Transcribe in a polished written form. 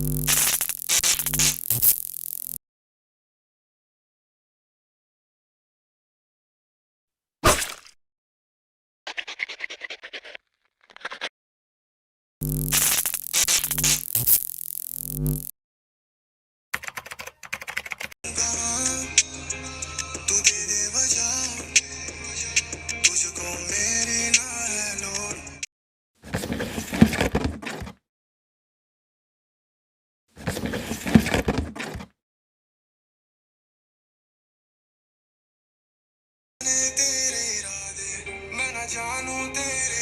तू दे दे वजह तुझको मेरी ना है लोड तेरे इरादे मैं ना जानू तेरे